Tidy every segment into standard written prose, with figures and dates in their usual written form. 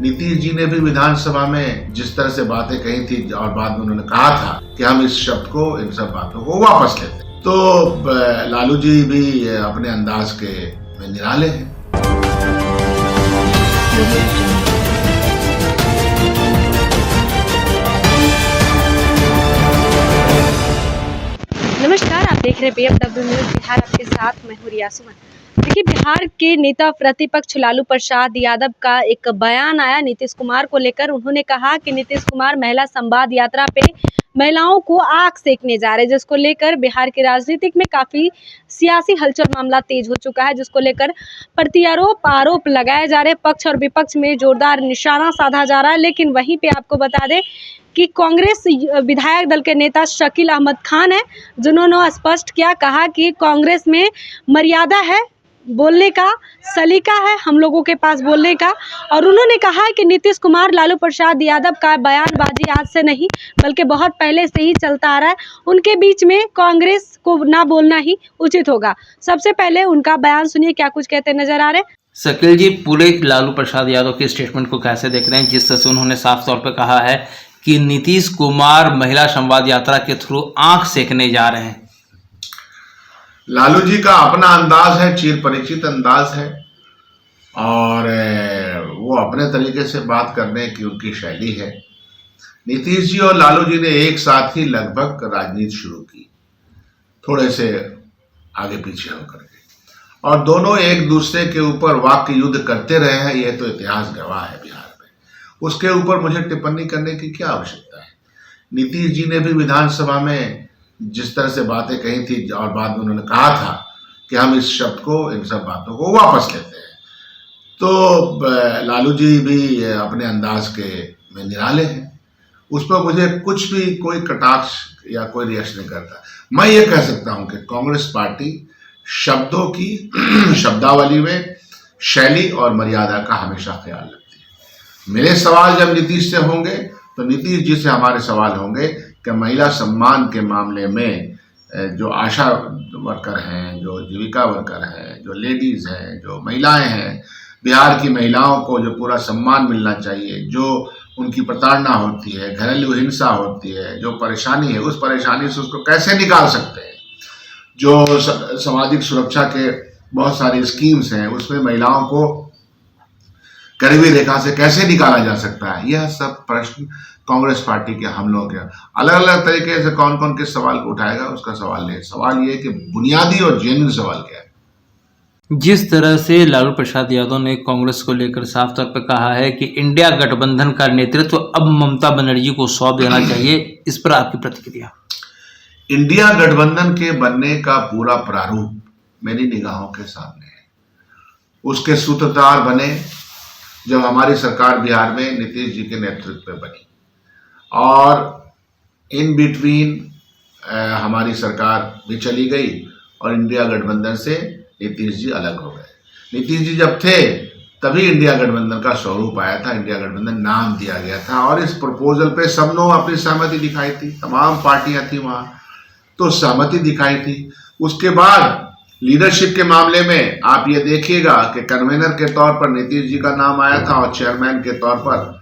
नीतीश जी ने भी विधानसभा में जिस तरह से बातें कही थी और बाद में उन्होंने कहा था कि हम इस शब्द को, इन सब बातों को वापस लेते हैं, तो लालू जी भी अपने अंदाज के में निराले हैं। नमस्कार, आप देख रहे हैं BFW न्यूज़ बिहार, आपके साथ मैं हूं रिया सुमन। देखिए, बिहार के नेता प्रतिपक्ष लालू प्रसाद यादव का एक बयान आया नीतीश कुमार को लेकर। उन्होंने कहा कि नीतीश कुमार महिला संवाद यात्रा पे महिलाओं को आग सेकने जा रहे हैं, जिसको लेकर बिहार की राजनीतिक में काफी सियासी हलचल, मामला तेज हो चुका है, जिसको लेकर प्रत्यारोप आरोप लगाए जा रहे हैं। पक्ष और विपक्ष में जोरदार निशाना साधा जा रहा है। लेकिन वहीं पे आपको बता दें कि कांग्रेस विधायक दल के नेता शकील अहमद खान है, जिन्होंने स्पष्ट किया, कहा कि कांग्रेस में मर्यादा है, बोलने का सलीका है हम लोगों के पास बोलने का। और उन्होंने कहा है कि नीतीश कुमार लालू प्रसाद यादव का बयानबाजी आज से नहीं बल्कि बहुत पहले से ही चलता आ रहा है। उनके बीच में कांग्रेस को ना बोलना ही उचित होगा। सबसे पहले उनका बयान सुनिए, क्या कुछ कहते नजर आ रहे हैं। शकील जी, पूरे लालू प्रसाद यादव के स्टेटमेंट को कैसे देख रहे हैं, जिस तरह से उन्होंने साफ तौर पर कहा है कि नीतीश कुमार महिला संवाद यात्रा के थ्रू आंख सेकने जा रहे हैं। लालू जी का अपना अंदाज है, चिर परिचित अंदाज है, और वो अपने तरीके से बात करने की उनकी शैली है। नीतीश जी और लालू जी ने एक साथ ही लगभग राजनीति शुरू की, थोड़े से आगे पीछे होकर के, और दोनों एक दूसरे के ऊपर वाक्य युद्ध करते रहे हैं। यह तो इतिहास गवाह है बिहार में। उसके ऊपर मुझे टिप्पणी करने की क्या आवश्यकता है। नीतीश जी ने भी विधानसभा में जिस तरह से बातें कही थी और बाद में उन्होंने कहा था कि हम इस शब्द को, इन सब बातों को वापस लेते हैं, तो लालू जी भी अपने अंदाज के में निराले हैं। उस पर मुझे कुछ भी कोई कटाक्ष या कोई रिएक्शन नहीं करता। मैं ये कह सकता हूं कि कांग्रेस पार्टी शब्दों की शब्दावली में शैली और मर्यादा का हमेशा ख्याल रखती है। मेरे सवाल जब नीतीश से होंगे तो नीतीश जी से हमारे सवाल होंगे कि महिला सम्मान के मामले में जो आशा वर्कर हैं, जो जीविका वर्कर हैं, जो लेडीज हैं, जो महिलाएं हैं, बिहार की महिलाओं को जो पूरा सम्मान मिलना चाहिए, जो उनकी प्रताड़ना होती है, घरेलू हिंसा होती है, जो परेशानी है, उस परेशानी से उसको कैसे निकाल सकते हैं। जो सामाजिक सुरक्षा के बहुत सारी स्कीम्स हैं, उसमें महिलाओं को गरीबी रेखा से कैसे निकाला जा सकता है। यह सब प्रश्न कांग्रेस पार्टी के हम लोग के अलग अलग तरीके से कौन कौन किस सवाल को उठाएगा, उसका सवाल नहीं। सवाल ये कि बुनियादी और जेन्युइन सवाल क्या है। जिस तरह से लालू प्रसाद यादव ने कांग्रेस को लेकर साफ तौर पर कहा है कि इंडिया गठबंधन का नेतृत्व अब ममता बनर्जी को सौंप देना चाहिए, इस पर आपकी प्रतिक्रिया। इंडिया गठबंधन के बनने का पूरा प्रारूप मेरी निगाहों के सामने है। उसके सूत्रधार बने जब हमारी सरकार बिहार में नीतीश जी के नेतृत्व में बनी, और इन बिटवीन हमारी सरकार भी चली गई और इंडिया गठबंधन से नीतीश जी अलग हो गए। नीतीश जी जब थे तभी इंडिया गठबंधन का स्वरूप आया था, इंडिया गठबंधन नाम दिया गया था, और इस प्रपोजल पे सबने अपनी सहमति दिखाई थी। तमाम पार्टियां थी वहां, तो सहमति दिखाई थी। उसके बाद लीडरशिप के मामले में आप ये देखिएगा कि कन्वेनर के तौर पर नीतीश जी का नाम आया था और चेयरमैन के तौर पर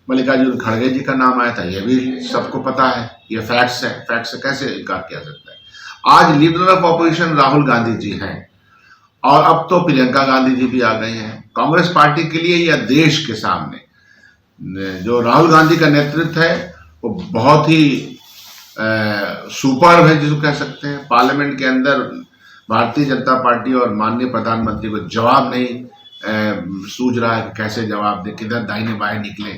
मल्लिकार्जुन खड़गे जी का नाम आया था। यह भी सबको पता है, ये फैक्ट्स है। फैक्ट्स से कैसे इनकार किया सकता है। आज leader of opposition Rahul Gandhi ji हैं, और अब तो प्रियंका गांधी जी भी आ गई हैं। कांग्रेस पार्टी के लिए या देश के सामने जो राहुल गांधी का नेतृत्व है वो बहुत ही सुपर्ब है, जिसको कह सकते हैं। पार्लियामेंट के अंदर भारतीय जनता पार्टी और माननीय प्रधानमंत्री को जवाब नहीं सूझ रहा है कि कैसे जवाब दे, किधर दाहिने बाएं निकले,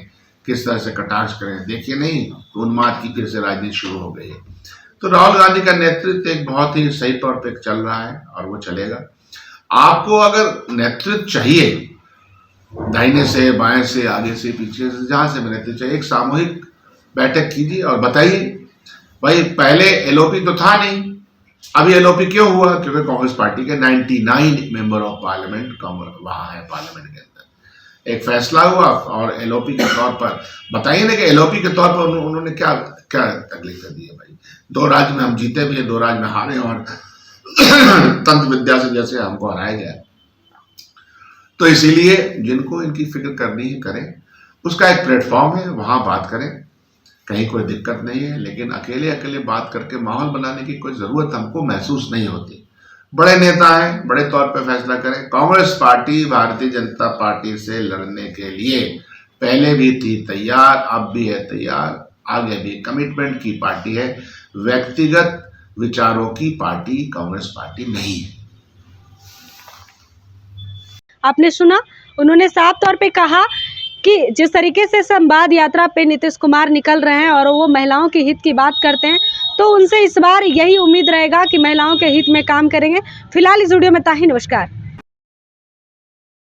किस तरह से कटाक्ष करें। देखिए नहीं, उन्माद की फिर से राजनीति शुरू हो गई है। तो राहुल गांधी का नेतृत्व एक बहुत ही सही तौर पे चल रहा है और वो चलेगा। आपको अगर नेतृत्व चाहिए दाहिने से, बाएं से, आगे से, पीछे से, जहां से भी नेतृत्व चाहिए, एक सामूहिक बैठक कीजिए और बताइए। भाई पहले एलओपी तो था नहीं, अभी एलओपी क्यों हुआ? क्योंकि कांग्रेस पार्टी के 99 मेंबर ऑफ पार्लियामेंट वहां है पार्लियामेंट के अंदर। एक फैसला हुआ और एलओपी के तौर पर बताइए ना कि एलओपी के तौर पर उन्होंने क्या क्या तकलीफें दी है। भाई 2 राज्य में हम जीते भी हैं, 2 राज्य में हारे, और तंत्र विद्या से जैसे हमको हराया गया। तो इसीलिए जिनको इनकी फिक्र करनी है करें। उसका एक प्लेटफॉर्म है, वहाँ बात करें, कहीं कोई दिक्कत नहीं है। लेकिन अकेले अकेले बात करके माहौल बनाने की कोई ज़रूरत हमको महसूस नहीं होती। बड़े नेता हैं, बड़े तौर पे फैसला करें। कांग्रेस पार्टी भारतीय जनता पार्टी से लड़ने के लिए पहले भी थी तैयार, अब भी है तैयार, आगे भी। कमिटमेंट की पार्टी है, व्यक्तिगत विचारों की पार्टी कांग्रेस पार्टी नहीं है। आपने सुना, उन्होंने साफ तौर पे कहा कि जिस तरीके से संवाद यात्रा पे नीतीश कुमार निकल रहे हैं और वो महिलाओं के हित की बात करते हैं, तो उनसे इस बार यही उम्मीद रहेगा कि महिलाओं के हित में काम करेंगे। फिलहाल इस वीडियो में ताही, नमस्कार।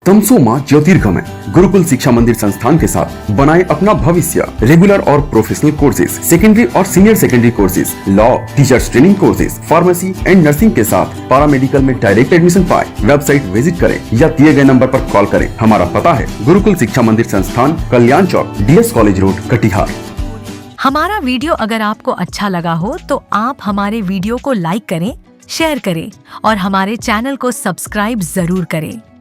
तमसोमा ज्योतिर्गमय गुरुकुल शिक्षा मंदिर संस्थान के साथ बनाए अपना भविष्य। रेगुलर और प्रोफेशनल कोर्सेज, सेकेंडरी और senior secondary courses, law, teachers training courses, pharmacy and nursing के साथ पैरामेडिकल में डायरेक्ट एडमिशन पाए। वेबसाइट विजिट करें या दिए गए नंबर पर कॉल करें। हमारा पता है गुरुकुल शिक्षा मंदिर संस्थान, कल्याण चौक, DS कॉलेज रोड, कटिहार। हमारा वीडियो अगर आपको अच्छा लगा हो तो आप हमारे वीडियो को लाइक करें, शेयर करें और हमारे चैनल को सब्सक्राइब जरूर करें।